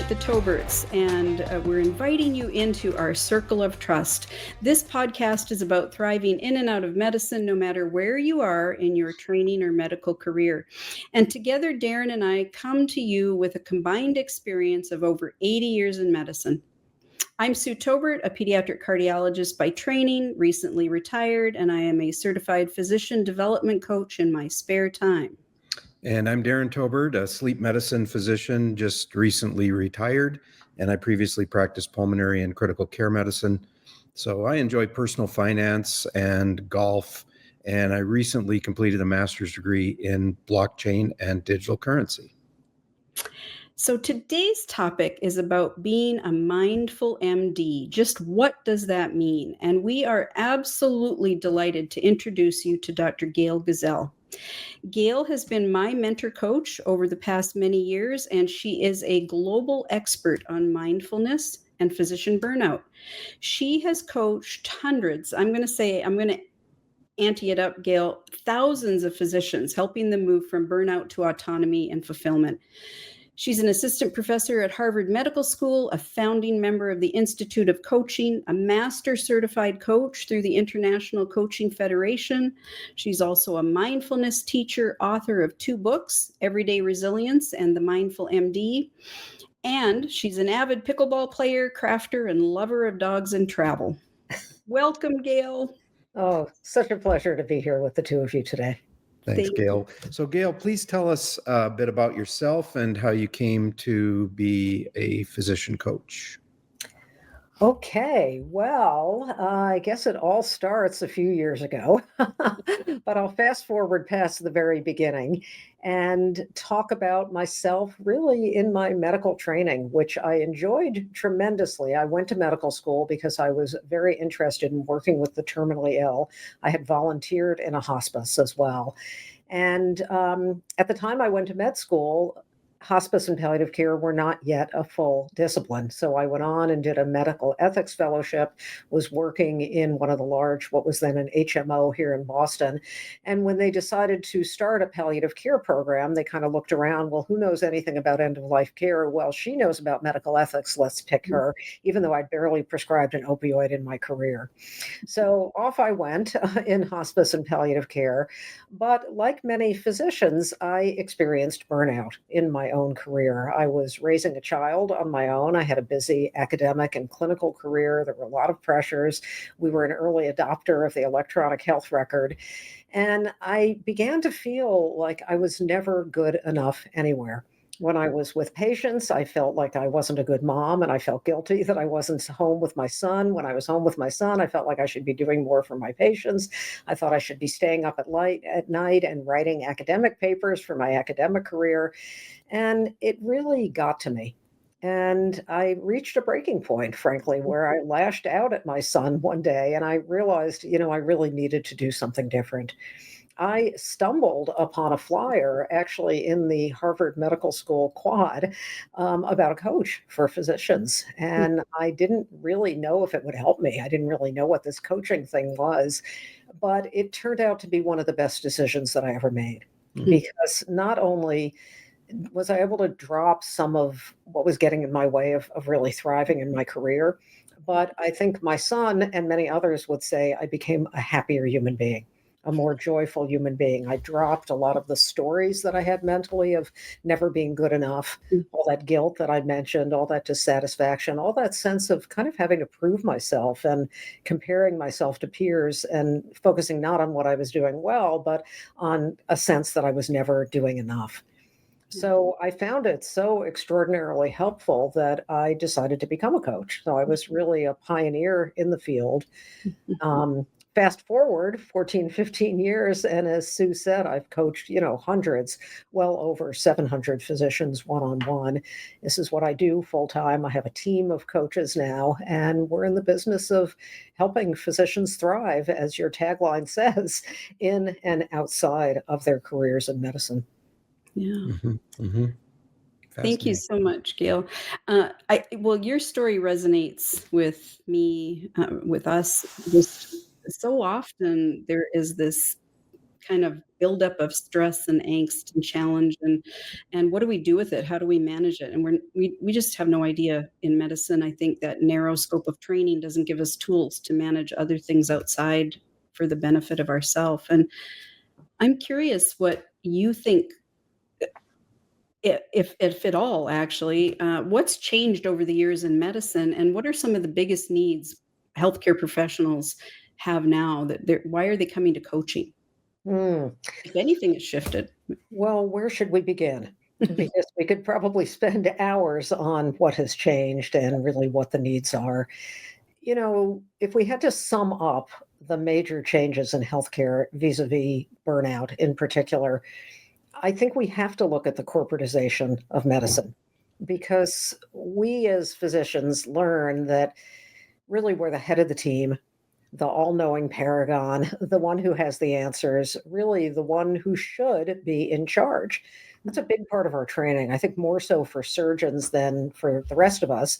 Meet the Toberts, and we're inviting you into our circle of trust. This podcast is about thriving in and out of medicine, no matter where you are in your training or medical career. And together, Daren and I come to you with a combined experience of over 80 years in medicine. I'm Sue Tobert, a pediatric cardiologist by training, recently retired, and I am a certified physician development coach in my spare time. And I'm Daren Tobert, a sleep medicine physician, just recently retired, and I previously practiced pulmonary and critical care medicine. So I enjoy personal finance and golf, and I recently completed a master's degree in blockchain and digital currency. So today's topic is about being a mindful MD. Just what does that mean? And we are absolutely delighted to introduce you to Dr. Gail Gazelle. Gail has been my mentor coach over the past many years, and she is a global expert on mindfulness and physician burnout. She has coached hundreds, I'm going to ante it up, Gail, thousands of physicians, helping them move from burnout to autonomy and fulfillment. She's an assistant professor at Harvard Medical School, a founding member of the Institute of Coaching, a master certified coach through the International Coaching Federation. She's also a mindfulness teacher, author of 2 books, Everyday Resilience and The Mindful MD. And she's an avid pickleball player, crafter, and lover of dogs and travel. Welcome, Gail. Oh, such a pleasure to be here with the two of you today. Thanks, Gail. So, Gail, please tell us a bit about yourself and how you came to be a physician coach. Okay, well, I guess it all starts a few years ago, but I'll fast forward past the very beginning and talk about myself really in my medical training, which I enjoyed tremendously. I went to medical school because I was very interested in working with the terminally ill. I had volunteered in a hospice as well. And at the time I went to med school, hospice and palliative care were not yet a full discipline. So I went on and did a medical ethics fellowship, was working in one of the large, what was then an HMO here in Boston. And when they decided to start a palliative care program, they kind of looked around, well, who knows anything about end-of-life care? Well, she knows about medical ethics, let's pick her, even though I'd barely prescribed an opioid in my career. So off I went in hospice and palliative care. But like many physicians, I experienced burnout in my own career. I was raising a child on my own. I had a busy academic and clinical career. There were a lot of pressures. We were an early adopter of the electronic health record. And I began to feel like I was never good enough anywhere. When I was with patients, I felt like I wasn't a good mom, and I felt guilty that I wasn't home with my son. When I was home with my son, I felt like I should be doing more for my patients. I thought I should be staying up at night and writing academic papers for my academic career. And it really got to me. And I reached a breaking point, frankly, where I lashed out at my son one day, and I realized, I really needed to do something different. I stumbled upon a flyer actually in the Harvard Medical School quad about a coach for physicians. And I didn't really know if it would help me. I didn't really know what this coaching thing was, but it turned out to be one of the best decisions that I ever made. Because not only was I able to drop some of what was getting in my way of really thriving in my career, but I think my son and many others would say I became a happier human being, a more joyful human being. I dropped a lot of the stories that I had mentally of never being good enough, all that guilt that I mentioned, all that dissatisfaction, all that sense of kind of having to prove myself and comparing myself to peers and focusing not on what I was doing well, but on a sense that I was never doing enough. So I found it so extraordinarily helpful that I decided to become a coach. So I was really a pioneer in the field. Fast forward 14, 15 years, and as Sue said, I've coached, hundreds, well over 700 physicians one-on-one. This is what I do full-time. I have a team of coaches now, and we're in the business of helping physicians thrive, as your tagline says, in and outside of their careers in medicine. Yeah. Thank you so much, Gail. Your story resonates with me, with us. Just so often there is this kind of buildup of stress and angst and challenge, and what do we do with it? How do we manage it? And we just have no idea in medicine. I think that narrow scope of training doesn't give us tools to manage other things outside for the benefit of ourselves. And I'm curious what you think, if at all, actually, what's changed over the years in medicine, and what are some of the biggest needs healthcare professionals have now? Why are they coming to coaching? Hmm. If anything has shifted. Well, where should we begin? Because we could probably spend hours on what has changed and really what the needs are. If we had to sum up the major changes in healthcare vis-a-vis burnout in particular, I think we have to look at the corporatization of medicine, because we as physicians learn that really we're the head of the team, the all-knowing paragon, the one who has the answers, really the one who should be in charge. That's a big part of our training. I think more so for surgeons than for the rest of us,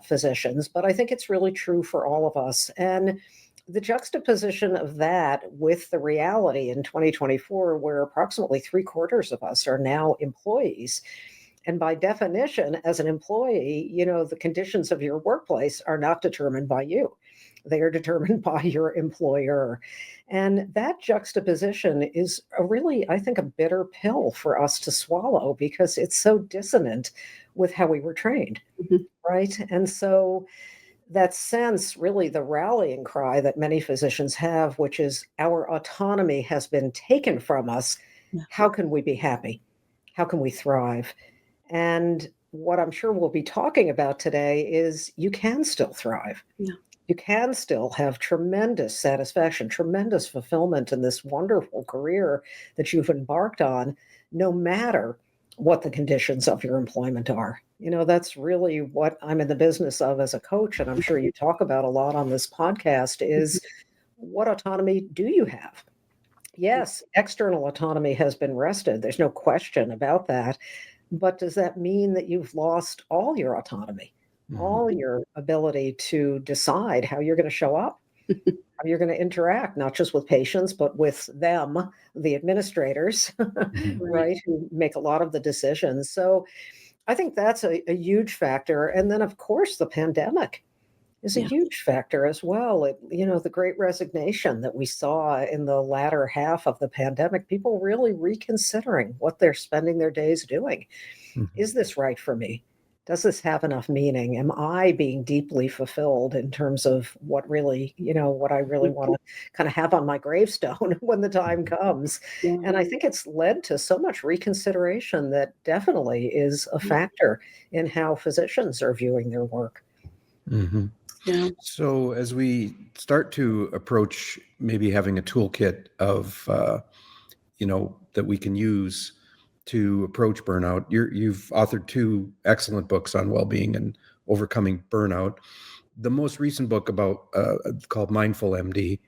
physicians, but I think it's really true for all of us. And the juxtaposition of that with the reality in 2024, where approximately 3/4 of us are now employees. And by definition, as an employee, the conditions of your workplace are not determined by you. They are determined by your employer. And that juxtaposition is really, I think, a bitter pill for us to swallow, because it's so dissonant with how we were trained, Mhm. right? And so that sense, really the rallying cry that many physicians have, which is our autonomy has been taken from us. Yeah. How can we be happy? How can we thrive? And what I'm sure we'll be talking about today is you can still thrive. Yeah. You can still have tremendous satisfaction, tremendous fulfillment in this wonderful career that you've embarked on, no matter what the conditions of your employment are. That's really what I'm in the business of as a coach, and I'm sure you talk about a lot on this podcast, is what autonomy do you have? Yes, external autonomy has been wrested. There's no question about that. But does that mean that you've lost all your autonomy, all your ability to decide how you're going to show up, how you're going to interact, not just with patients, but with them, the administrators, Right. right, who make a lot of the decisions? So I think that's a huge factor. And then, of course, the pandemic is a Yeah. huge factor as well. The great resignation that we saw in the latter half of the pandemic, people really reconsidering what they're spending their days doing. Is this right for me? Does this have enough meaning? Am I being deeply fulfilled in terms of what really, what I really want to kind of have on my gravestone when the time comes? Yeah. And I think it's led to so much reconsideration that definitely is a factor in how physicians are viewing their work. Mm-hmm. Yeah. So as we start to approach maybe having a toolkit of, that we can use to approach burnout, you've authored 2 excellent books on well-being and overcoming burnout. The most recent book called Mindful MD,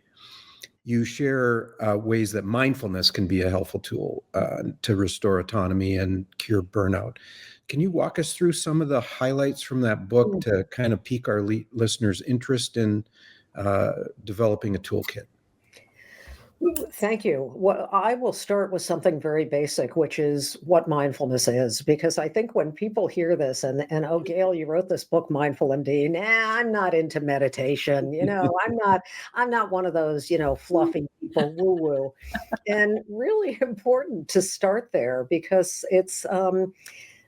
you share ways that mindfulness can be a helpful tool to restore autonomy and cure burnout. Can you walk us through some of the highlights from that book to kind of pique our listeners' interest in developing a toolkit? Thank you. Well, I will start with something very basic, which is what mindfulness is, because I think when people hear this and oh, Gail, you wrote this book, Mindful MD. Nah, I'm not into meditation. I'm not one of those, fluffy people, woo woo. And really important to start there, because it's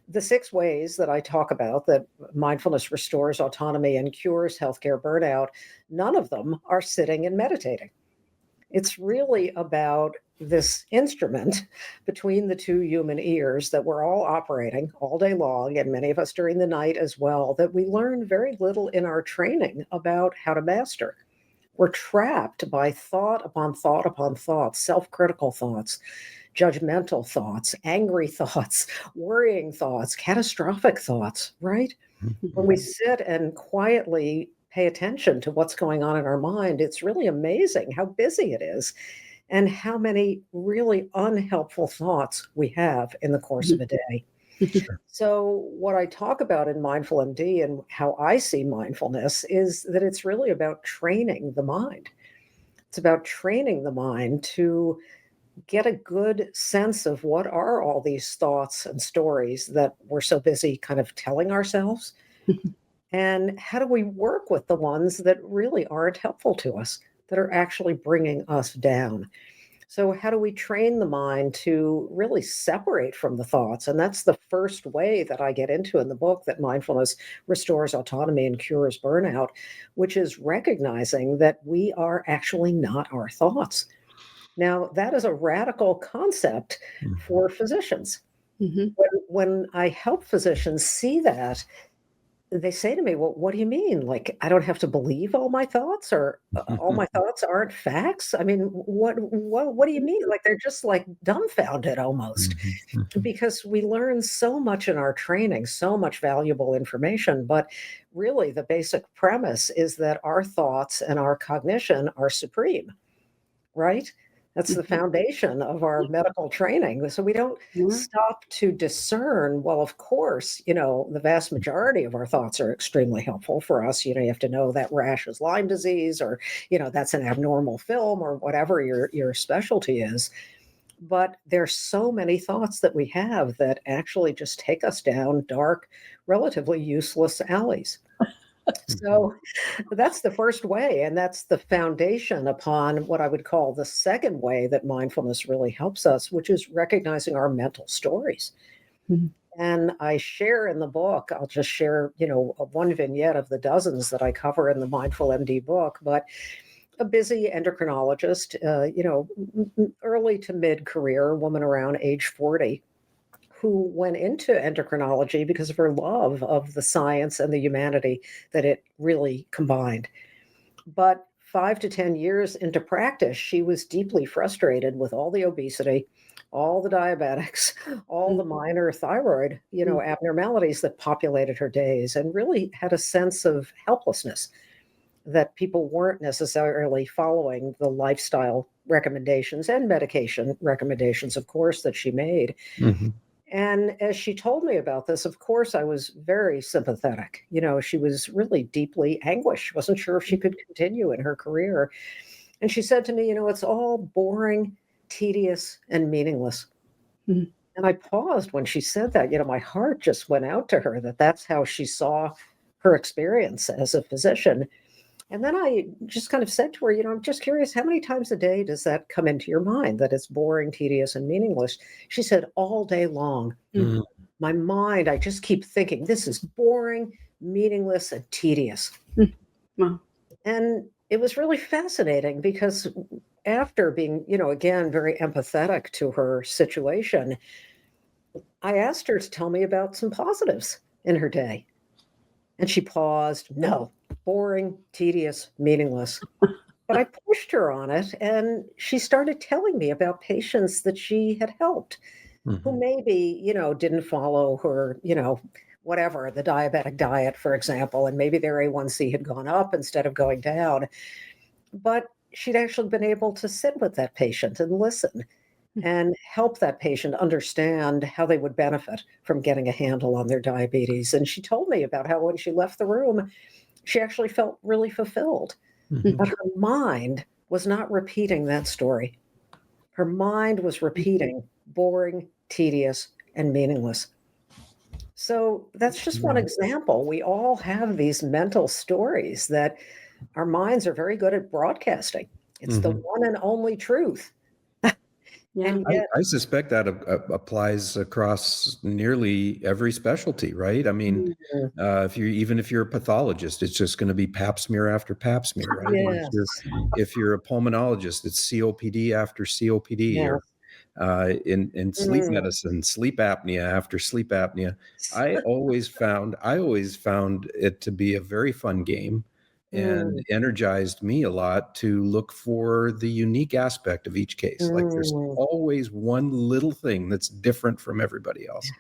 the 6 ways that I talk about that mindfulness restores autonomy and cures healthcare burnout. None of them are sitting and meditating. It's really about this instrument between the 2 human ears that we're all operating all day long, and many of us during the night as well, that we learn very little in our training about how to master. We're trapped by thought upon thought upon thought, self-critical thoughts, judgmental thoughts, angry thoughts, worrying thoughts, catastrophic thoughts, right? When we sit and quietly pay attention to what's going on in our mind, it's really amazing how busy it is and how many really unhelpful thoughts we have in the course of a day. So, what I talk about in Mindful MD and how I see mindfulness is that it's really about training the mind. It's about training the mind to get a good sense of what are all these thoughts and stories that we're so busy kind of telling ourselves. And how do we work with the ones that really aren't helpful to us, that are actually bringing us down? So, how do we train the mind to really separate from the thoughts? And that's the first way that I get into in the book, that mindfulness restores autonomy and cures burnout, which is recognizing that we are actually not our thoughts. Now, that is a radical concept Mhm. for physicians. Mhm. When I help physicians see that, they say to me, "Well, what do you mean? Like, I don't have to believe all my thoughts, or all my thoughts aren't facts? I mean, what do you mean?" Like, they're just like dumbfounded almost, Mhm. Mhm. because we learn so much in our training, so much valuable information. But really, the basic premise is that our thoughts and our cognition are supreme, right? That's the Mhm. foundation of our medical training. So we don't Yeah. stop to discern. Well, of course, the vast majority of our thoughts are extremely helpful for us. You have to know that rash is Lyme disease, or, that's an abnormal film, or whatever your specialty is. But there's so many thoughts that we have that actually just take us down dark, relatively useless alleys. Mhm. So that's the first way, and that's the foundation upon what I would call the second way that mindfulness really helps us, which is recognizing our mental stories. Mhm. And I share in the book, I'll just share, one vignette of the dozens that I cover in the Mindful MD book, but a busy endocrinologist, early to mid career, woman around age 40, who went into endocrinology because of her love of the science and the humanity that it really combined. But 5 to 10 years into practice, she was deeply frustrated with all the obesity, all the diabetics, all the minor thyroid, Mhm. abnormalities that populated her days, and really had a sense of helplessness that people weren't necessarily following the lifestyle recommendations and medication recommendations, of course, that she made. Mhm. And as she told me about this, of course, I was very sympathetic. She was really deeply anguished, wasn't sure if she could continue in her career. And she said to me, it's all boring, tedious, and meaningless. Mhm. And I paused when she said that. My heart just went out to her, that that's how she saw her experience as a physician. And then I just kind of said to her, I'm just curious, how many times a day does that come into your mind, that it's boring, tedious, and meaningless? She said, all day long. Mhm. My mind, I just keep thinking, this is boring, meaningless, and tedious. Mhm. Wow. And it was really fascinating because after being, again, very empathetic to her situation, I asked her to tell me about some positives in her day. And she paused. No, boring, tedious, meaningless. But I pushed her on it, and she started telling me about patients that she had helped who Mhm. maybe, didn't follow her, whatever, the diabetic diet, for example, and maybe their A1C had gone up instead of going down. But she'd actually been able to sit with that patient and listen and help that patient understand how they would benefit from getting a handle on their diabetes. And she told me about how when she left the room, she actually felt really fulfilled. Mhm. But her mind was not repeating that story. Her mind was repeating boring, tedious, and meaningless. So that's just one Yeah. example. We all have these mental stories that our minds are very good at broadcasting. It's the Mhm. one and only truth. Yeah. And I, yet, I suspect that applies across nearly every specialty, right? I mean, mm, if you're a pathologist, it's just going to be Pap smear after Pap smear, right? And yes, if you're a pulmonologist, it's COPD after COPD, or yes, in sleep mm, medicine, sleep apnea after sleep apnea. I always found it to be a very fun game, and mm, energized me a lot to look for the unique aspect of each case. Like there's mm, always one little thing that's different from everybody else.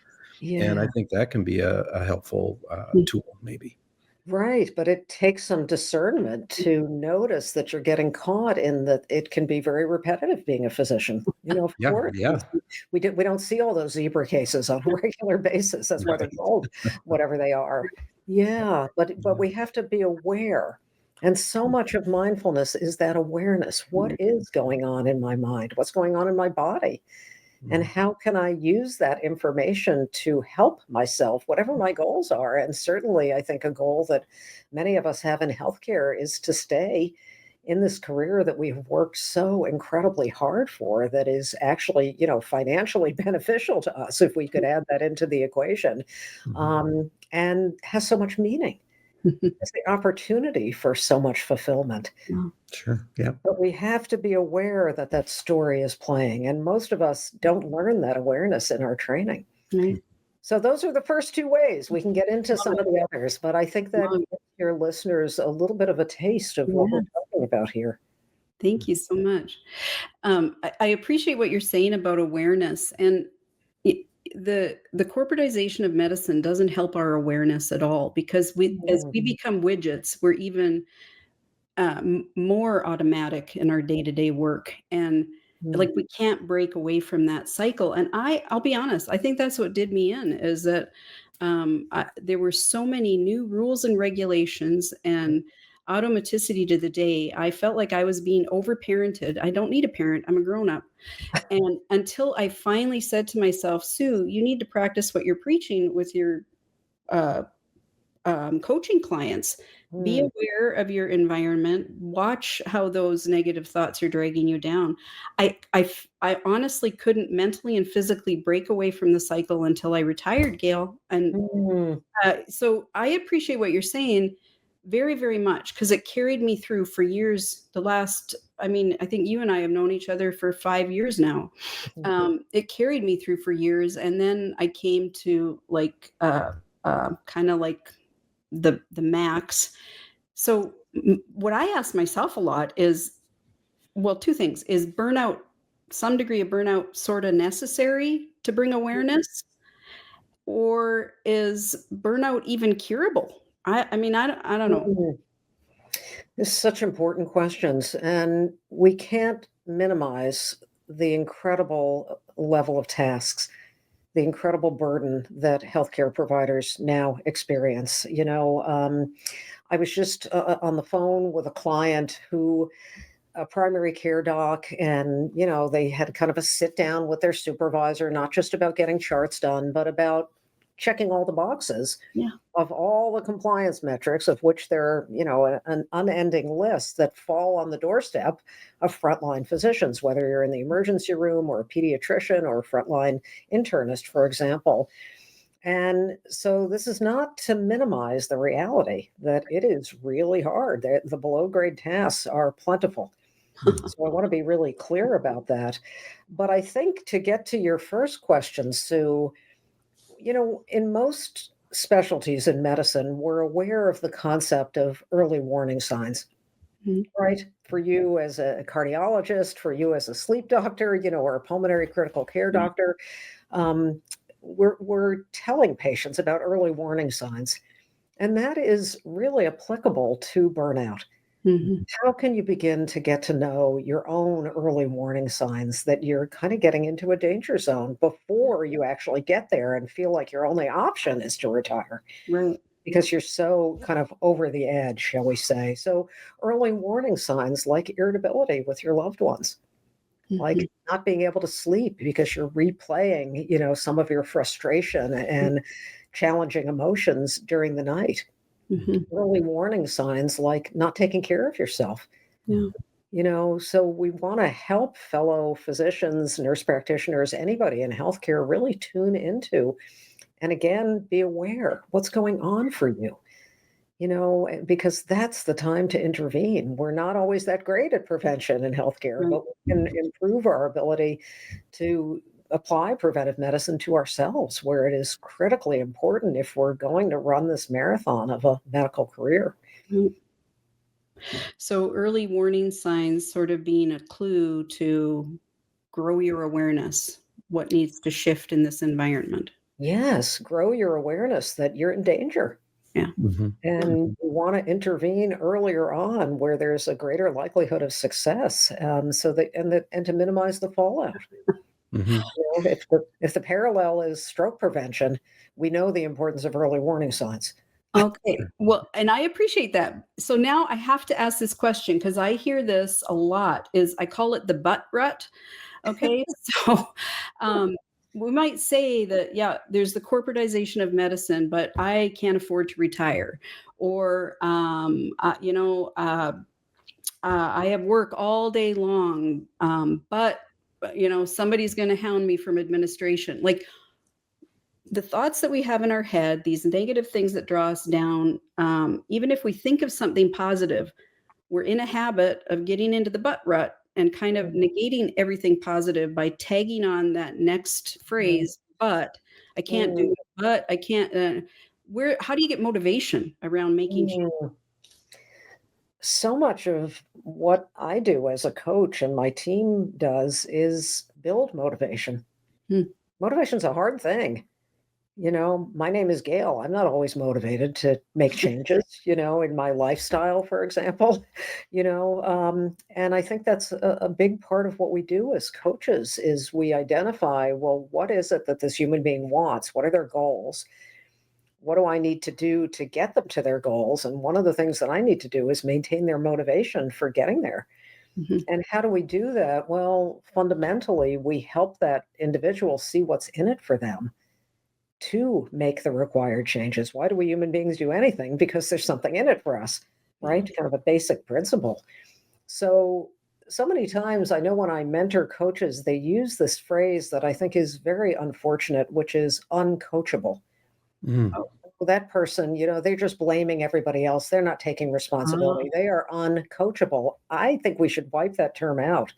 And I yeah. think that can be a helpful tool, maybe. Right, but it takes some discernment to notice that you're getting caught in that it can be very repetitive being a physician. Of Yeah, course, yeah, we don't see all those zebra cases on a regular basis. That's why they're right. called whatever they are. Yeah, but we have to be aware. And so much of mindfulness is that awareness. What is going on in my mind? What's going on in my body? And how can I use that information to help myself, whatever my goals are? And certainly, I think a goal that many of us have in healthcare is to stay in this career that we've worked so incredibly hard for, that is actually, financially beneficial to us, if we could add that into the equation, and has so much meaning. It's the opportunity for so much fulfillment. Yeah. Sure. Yeah. But we have to be aware that that story is playing, and most of us don't learn that awareness in our training. Right. So those are the first two ways. We can get into some of the others, but I think that Love it. gives your listeners a little bit of a taste of what Yeah. we're talking about here. Thank you so much. I appreciate what you're saying about awareness, and the corporatization of medicine doesn't help our awareness at all, because as we become widgets, we're even more automatic in our day-to-day work, and like we can't break away from that cycle. And I'll be honest, I think that's what did me in, is that there were so many new rules and regulations and automaticity to the day. I felt like I was being overparented. I don't need a parent. I'm a grown-up. And until I finally said to myself, Sue, you need to practice what you're preaching with your uh, coaching clients. Be aware of your environment. Watch how those negative thoughts are dragging you down. I honestly couldn't mentally and physically break away from the cycle until I retired, Gail. And so I appreciate what you're saying very, very much, because it carried me through for years. I think you and I have known each other for 5 years now. It carried me through for years. And then I came to kind of like the max. So what I ask myself a lot is, well, two things. Is burnout, some degree of burnout, sort of necessary to bring awareness? Or is burnout even curable? I don't know. This is such important questions, and we can't minimize the incredible level of tasks, the incredible burden that healthcare providers now experience. I was just on the phone with a client who, a primary care doc, and they had kind of a sit down with their supervisor, not just about getting charts done, but about checking all the boxes Yeah. of all the compliance metrics, of which there are, an unending list that fall on the doorstep of frontline physicians, whether you're in the emergency room or a pediatrician or a frontline internist, for example. And so this is not to minimize the reality that it is really hard. The below grade tasks are plentiful. So I want to be really clear about that. But I think, to get to your first question, Sue, in most specialties in medicine, we're aware of the concept of early warning signs, right? For you as a cardiologist, for you as a sleep doctor, or a pulmonary critical care doctor, we're telling patients about early warning signs. And that is really applicable to burnout. How can you begin to get to know your own early warning signs that you're kind of getting into a danger zone before you actually get there and feel like your only option is to retire? Right. Because you're so kind of over the edge, shall we say. So early warning signs like irritability with your loved ones, like not being able to sleep because you're replaying, some of your frustration and challenging emotions during the night. Early warning signs like not taking care of yourself. Yeah. So we want to help fellow physicians, nurse practitioners, anybody in healthcare really tune into, and again, be aware what's going on for you, because that's the time to intervene. We're not always that great at prevention in healthcare, but we can improve our ability to apply preventive medicine to ourselves, where it is critically important if we're going to run this marathon of a medical career. So early warning signs sort of being a clue to grow your awareness, what needs to shift in this environment. Yes, grow your awareness that you're in danger. Yeah. And we want to intervene earlier on where there's a greater likelihood of success, so that and to minimize the fallout. If the parallel is stroke prevention, we know the importance of early warning signs. Okay. Well, and I appreciate that. So now I have to ask this question because I hear this a lot is I call it the butt rut. Okay. So um, we might say that, yeah, there's the corporatization of medicine, but I can't afford to retire. Or, I have work all day long, but, somebody's going to hound me from administration. Like the thoughts that we have in our head, these negative things that draw us down, even if we think of something positive, we're in a habit of getting into the butt rut and kind of negating everything positive by tagging on that next phrase, but I can't do Mm, it, but I can't. How do you get motivation around making change? mm. So much of what I do as a coach and my team does is build motivation. Hmm. Motivation's a hard thing. My name is Gail. I'm not always motivated to make changes, in my lifestyle, for example, and I think that's a big part of what we do as coaches is we identify, well, what is it that this human being wants? What are their goals? What do I need to do to get them to their goals? And one of the things that I need to do is maintain their motivation for getting there. Mhm. And how do we do that? Well, fundamentally, we help that individual see what's in it for them to make the required changes. Why do we human beings do anything? Because there's something in it for us, Yeah. right? Kind of a basic principle. So, so many times I know when I mentor coaches, they use this phrase that I think is very unfortunate, which is uncoachable. Mm. Oh, well, that person, they're just blaming everybody else. They're not taking Ah, responsibility. They are uncoachable. I think we should wipe that term out.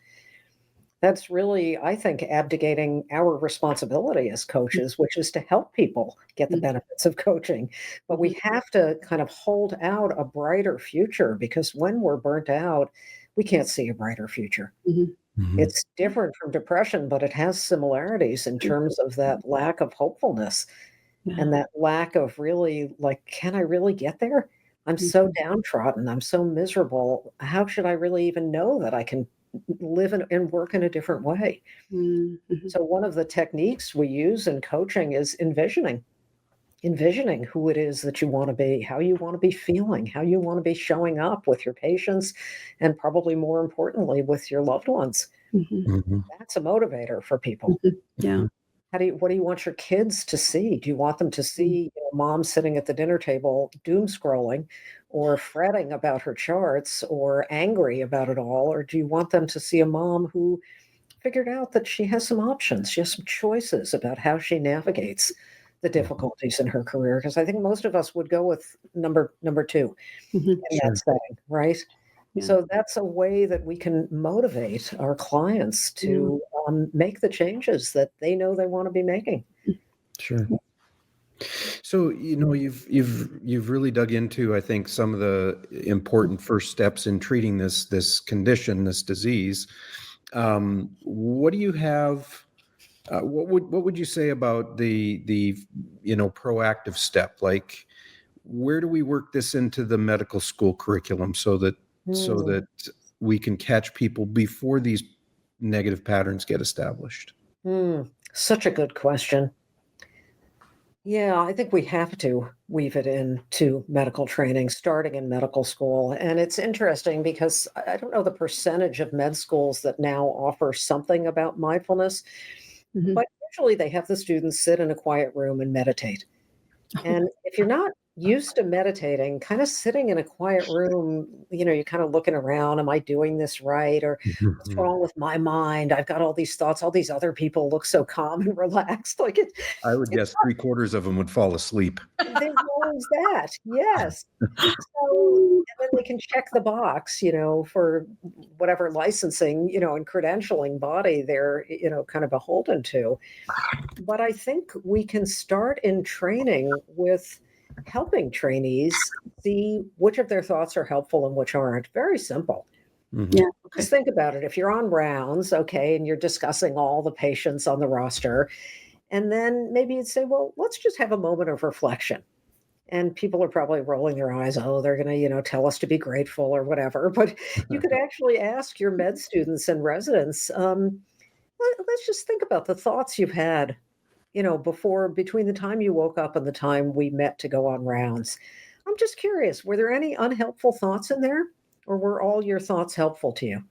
That's really, I think, abdicating our responsibility as coaches, which is to help people get the mhm, benefits of coaching. But we mhm, have to kind of hold out a brighter future because when we're burnt out, we can't see a brighter future. mhm. Mhm. It's different from depression, but it has similarities in Sure. terms of that lack of hopefulness Yeah. and that lack of really like, can I really get there? I'm so Mhm, downtrodden. I'm so miserable. How should I really even know that I can live and work in a different way? mhm, mhm, So one of the techniques we use in coaching is envisioning who it is that you want to be, how you want to be feeling, how you want to be showing up with your patients, and probably more importantly, with your loved ones. mhm, Mhm. That's a motivator for people. mhm. Yeah. Mhm. What do you want your kids to see? Do you want them to Mm, see, mom sitting at the dinner table doom scrolling or fretting about her charts or angry about it all? Or do you want them to see a mom who figured out that she has some options, she has some choices about how she navigates the Mhm. difficulties in her career? Because I think most of us would go with number two mhm. in that Sure. setting, right? Yeah. So that's a way that we can motivate our clients Yeah. to make the changes that they know they want to be making. Sure. So, you've really dug into, I think, some of the important first steps in treating this condition, this disease. What do you have? What would you say about the proactive step? Like, where do we work this into the medical school curriculum so that Hmm. we can catch people before these negative patterns get established? Hmm. Such a good question. Yeah, I think we have to weave it into medical training, starting in medical school. And it's interesting because I don't know the percentage of med schools that now offer something about mindfulness, Mhm. but usually they have the students sit in a quiet room and meditate. And if you're not used to meditating, kind of sitting in a quiet room, you're kind of looking around, am I doing this right? Or what's Mhm. wrong with my mind? I've got all these thoughts, all these other people look so calm and relaxed. I would It's guess three-quarters of them would fall asleep. there's always that. Yes. So and then they can check the box, for whatever licensing, and credentialing body they're, kind of beholden to. But I think we can start in training with helping trainees see which of their thoughts are helpful and which aren't. Very simple. Mhm. Yeah. Just Okay. think about it. If you're on rounds, okay, and you're discussing all the patients on the roster, and then maybe you'd say, well, let's just have a moment of reflection. And people are probably rolling their eyes, oh, they're going to, tell us to be grateful or whatever. But you could actually ask your med students and residents, let's just think about the thoughts you've had, between the time you woke up and the time we met to go on rounds. I'm just curious, were there any unhelpful thoughts in there, or were all your thoughts helpful to you?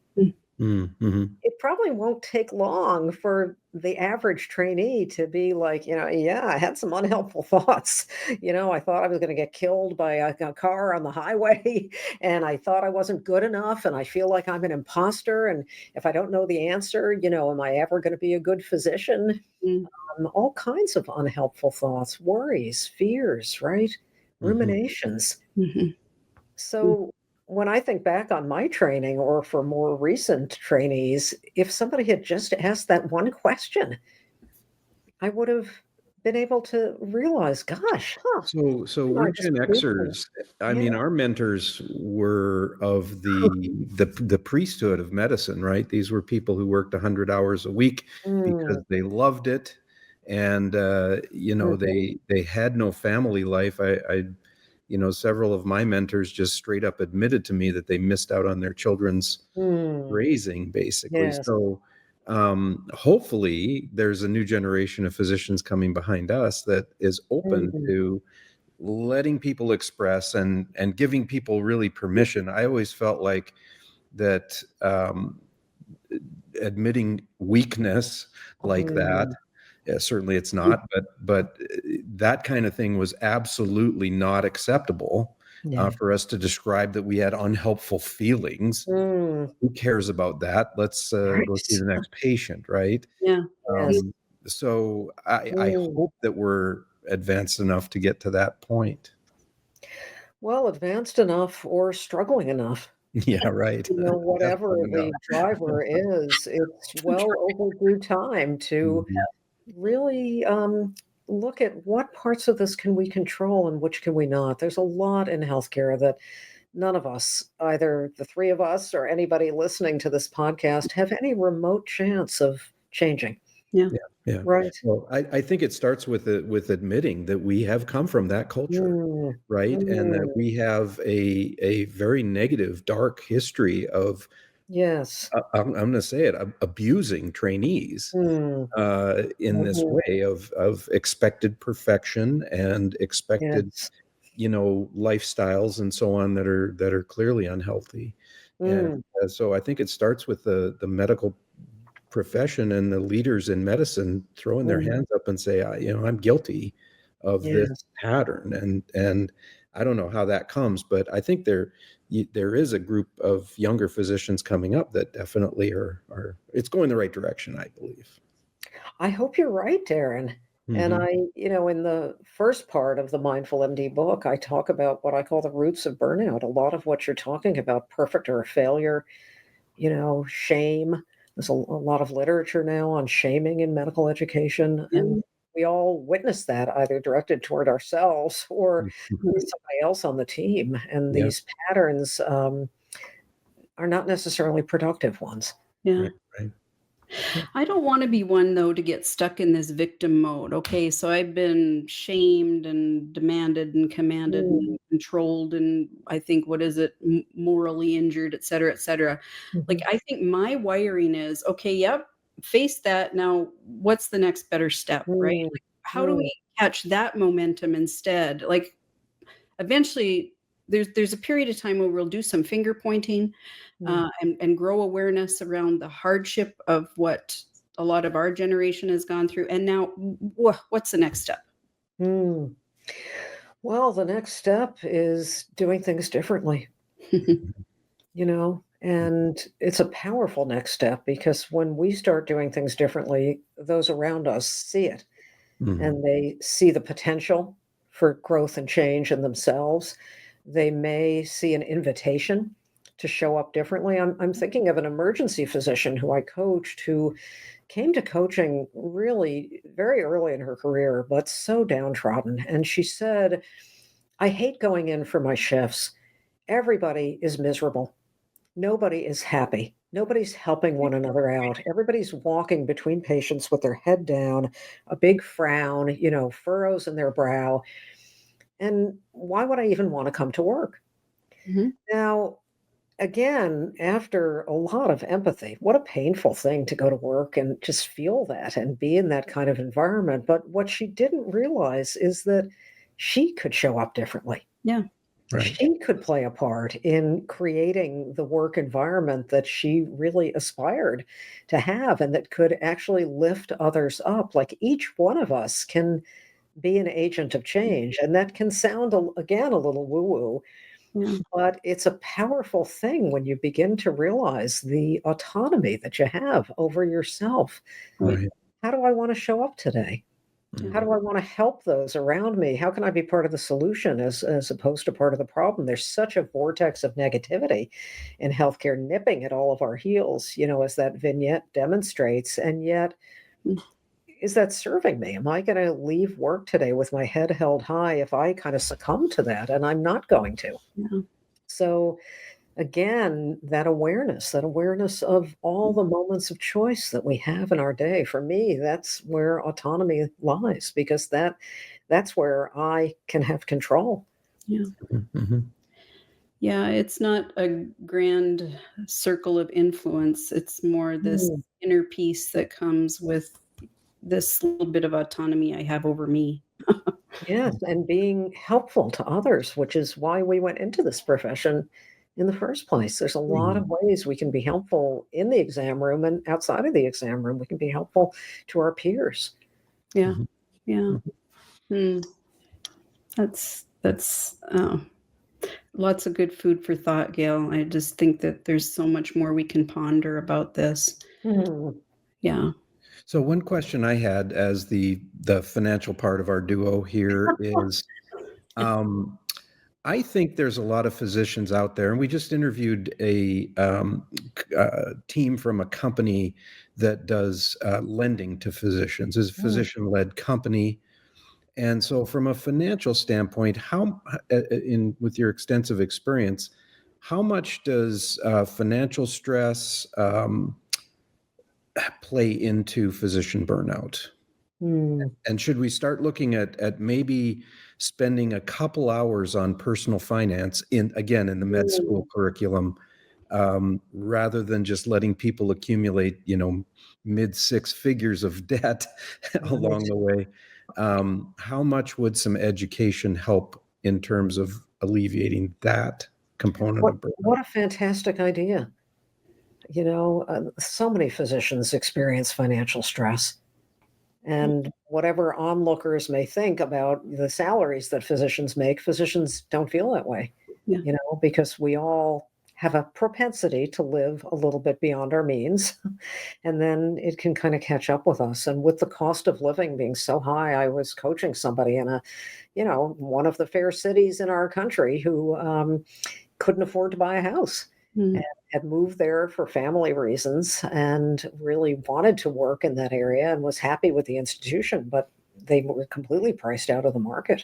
Mm-hmm. It probably won't take long for the average trainee to be like, yeah, I had some unhelpful thoughts. I thought I was going to get killed by a car on the highway, and I thought I wasn't good enough, and I feel like I'm an imposter. And if I don't know the answer, am I ever going to be a good physician? Mm. All kinds of unhelpful thoughts, worries, fears, right? Mm-hmm. Ruminations. Mhm. So when I think back on my training or for more recent trainees, if somebody had just asked that one question, I would have been able to realize, gosh, So am I we're just Gen feeling? Xers. I Yeah. mean, our mentors were of the priesthood of medicine, right? These were people who worked 100 hours a week because Mm, they loved it, and mhm, they had no family life. Several of my mentors just straight up admitted to me that they missed out on their children's mm, raising, basically. yes. So hopefully there's a new generation of physicians coming behind us that is open Mm, to letting people express and giving people really permission. I always felt like that admitting weakness like that, mm, certainly it's not, but that kind of thing was absolutely not acceptable, yeah. for us to describe that we had unhelpful feelings. Mm, Who cares about that? Let's go see right. the next patient, right? Yeah. Yes. Um, so I Mm. hope that we're advanced enough to get to that point. Well, advanced enough or struggling enough. Yeah, right. Whatever Definitely the driver is, it's well overdue time to not. really look at what parts of this can we control and which can we not. There's a lot in healthcare that none of us, either the three of us or anybody listening to this podcast, have any remote chance of changing. Yeah. Yeah, yeah. Right. Well, I think it starts with admitting that we have come from that culture, Mm, right? And that mm, we have a very negative, dark history of, yes. I'm going to say it, abusing trainees Mm, in this mhm, way of expected perfection and expected, yes. lifestyles and so on that are clearly unhealthy. And Mm, so I think it starts with the medical profession and the leaders in medicine throwing their mm, hands up and say, I'm guilty of this yes. pattern. And I don't know how that comes, but I think there is a group of younger physicians coming up that definitely are it's going the right direction, I believe. I hope you're right, Darren. And Hmm. in the first part of the Mindful MD book, I talk about what I call the roots of burnout. A lot of what you're talking about, perfect or failure, shame. There's a lot of literature now on shaming in medical education. Yeah. And we all witness that either directed toward ourselves or Mhm. somebody else on the team. And Yeah, these patterns are not necessarily productive ones. Yeah. right, right. I don't want to be one though to get stuck in this victim mode. Okay, so I've been shamed and demanded and commanded Mm, and controlled and I think what is it morally injured, et cetera, et cetera. Like mhm, I think my wiring is okay. Yep, face that. Now, what's the next better step, right? mm, Like, how do mm, we catch that momentum instead? Like eventually, there's a period of time where we'll do some finger pointing mm, and grow awareness around the hardship of what a lot of our generation has gone through. And now, what's the next step? mm. Well, the next step is doing things differently, and it's a powerful next step because when we start doing things differently, those around us see it Mhm. and they see the potential for growth and change in themselves. They may see an invitation to show up differently. I'm thinking of an emergency physician who I coached who came to coaching really very early in her career, but so downtrodden. And she said, I hate going in for my shifts. Everybody is miserable. Nobody is happy. Nobody's helping one another out. Everybody's walking between patients with their head down, a big frown, furrows in their brow. And why would I even want to come to work? Mhm. Now, again, after a lot of empathy, what a painful thing to go to work and just feel that and be in that kind of environment. But what she didn't realize is that she could show up differently. Yeah. Right. she could play a part in creating the work environment that she really aspired to have and that could actually lift others up. Like each one of us can be an agent of change. And that can sound, again, a little woo woo, Yeah. but it's a powerful thing when you begin to realize the autonomy that you have over yourself. Right. How do I want to show up today? How do I want to help those around me? How can I be part of the solution as opposed to part of the problem? There's such a vortex of negativity in healthcare nipping at all of our heels, as that vignette demonstrates. And yet, Mm. is that serving me? Am I going to leave work today with my head held high if I kind of succumb to that? And I'm not going to. Yeah. So, again, that awareness of all the moments of choice that we have in our day, for me, that's where autonomy lies, because that's where I can have control. Yeah. Mm-hmm. Yeah, it's not a grand circle of influence. It's more this Mm, inner peace that comes with this little bit of autonomy I have over me. yes, and being helpful to others, which is why we went into this profession in the first place. There's a lot of ways we can be helpful in the exam room and outside of the exam room. We can be helpful to our peers. Yeah. Mhm. Yeah. Hmm. That's lots of good food for thought, Gail. I just think that there's so much more we can ponder about this. Mm, Yeah. So one question I had as the financial part of our duo here is, I think there's a lot of physicians out there, and we just interviewed a team from a company that does lending to physicians. It's a mm. physician-led company. And so from a financial standpoint, with your extensive experience, how much does financial stress play into physician burnout? Mm, And should we start looking at maybe spending a couple hours on personal finance in the med school mm. curriculum, rather than just letting people accumulate, mid six figures of debt Right. along the way? How much would some education help in terms of alleviating that component What of burnout? what a fantastic idea. So many physicians experience financial stress. And whatever onlookers may think about the salaries that physicians make, physicians don't feel that way, Yeah. because we all have a propensity to live a little bit beyond our means. And then it can kind of catch up with us. And with the cost of living being so high, I was coaching somebody in one of the fair cities in our country who couldn't afford to buy a house Mm. and had moved there for family reasons and really wanted to work in that area and was happy with the institution, but they were completely priced out of the market.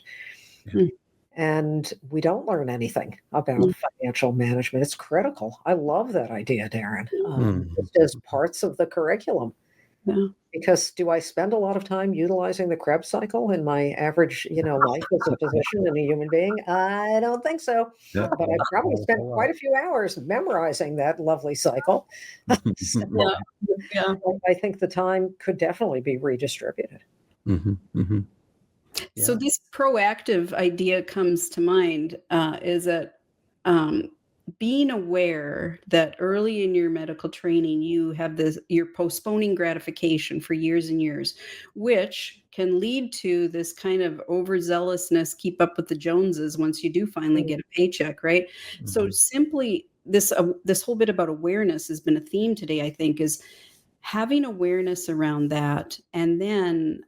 Mm. And we don't learn anything about Mm. financial management. It's critical. I love that idea, Daren, Mhm. just as parts of the curriculum. Yeah. Because do I spend a lot of time utilizing the Krebs cycle in my average, life as a physician and a human being? I don't think so. Yeah. But I probably spent A quite lot. a few hours memorizing that lovely cycle. So Yeah. Yeah. I think the time could definitely be redistributed. Mhm, mhm. So Yeah. this proactive idea comes to mind, is that um, being aware that early in your medical training you have this, you're postponing gratification for years and years, which can lead to this kind of overzealousness, keep up with the Joneses once you do finally Mm, get a paycheck, right? So Mhm. simply this whole bit about awareness has been a theme today, I think, is having awareness around that, and then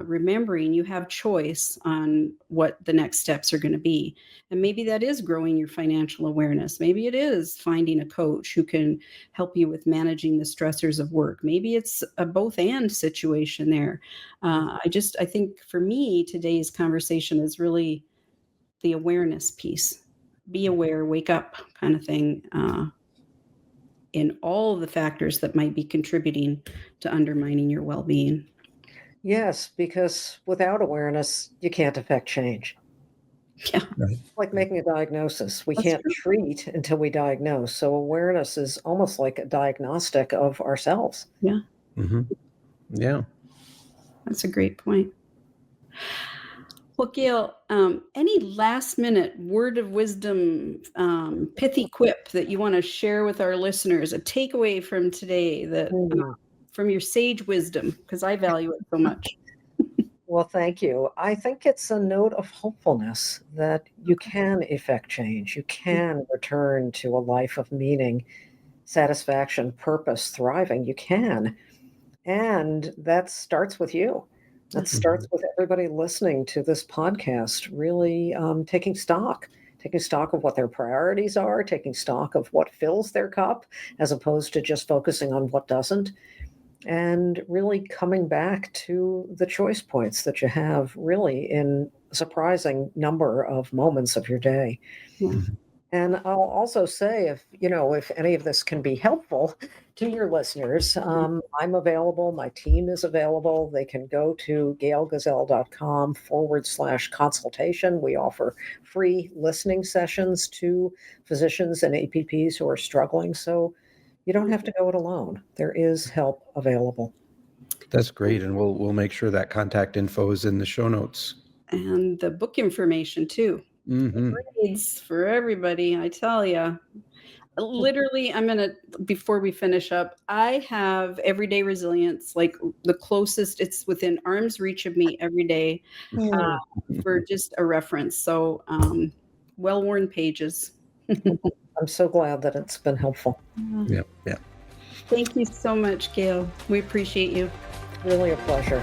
remembering you have choice on what the next steps are going to be. And maybe that is growing your financial awareness. Maybe it is finding a coach who can help you with managing the stressors of work. Maybe it's a both and situation there. I think for me, today's conversation is really the awareness piece. Be aware, wake up kind of thing. In all of the factors that might be contributing to undermining your well-being. yes, because without awareness, you can't affect change. Yeah, Right. Like making a diagnosis. We that's can't true. treat until we diagnose. So awareness is almost like a diagnostic of ourselves. Yeah, Mhm. Yeah. that's a great point. Well, Gail, any last minute word of wisdom, pithy quip that you want to share with our listeners, a takeaway from today that Mm. from your sage wisdom, because I value it so much. Well, thank you. I think it's a note of hopefulness that you can effect change. You can return to a life of meaning, satisfaction, purpose, thriving. You can. And that starts with you. That starts with everybody listening to this podcast, really taking stock of what their priorities are, taking stock of what fills their cup, as opposed to just focusing on what doesn't, and really coming back to the choice points that you have really in a surprising number of moments of your day. Yeah. Mhm. And I'll also say, if any of this can be helpful to your listeners, I'm available. My team is available. They can go to gailgazelle.com/consultation. We offer free listening sessions to physicians and APPs who are struggling. So you don't have to go it alone. There is help available. That's great. And we'll make sure that contact info is in the show notes. And the book information too. Hmm. Reads for everybody, I tell you. Literally, before we finish up, I have Everyday Resilience, like the closest, it's within arm's reach of me every day Hmm. for just a reference. So, well-worn pages. I'm so glad that it's been helpful. Yeah. Yeah. Thank you so much, Gail. We appreciate you. Really a pleasure.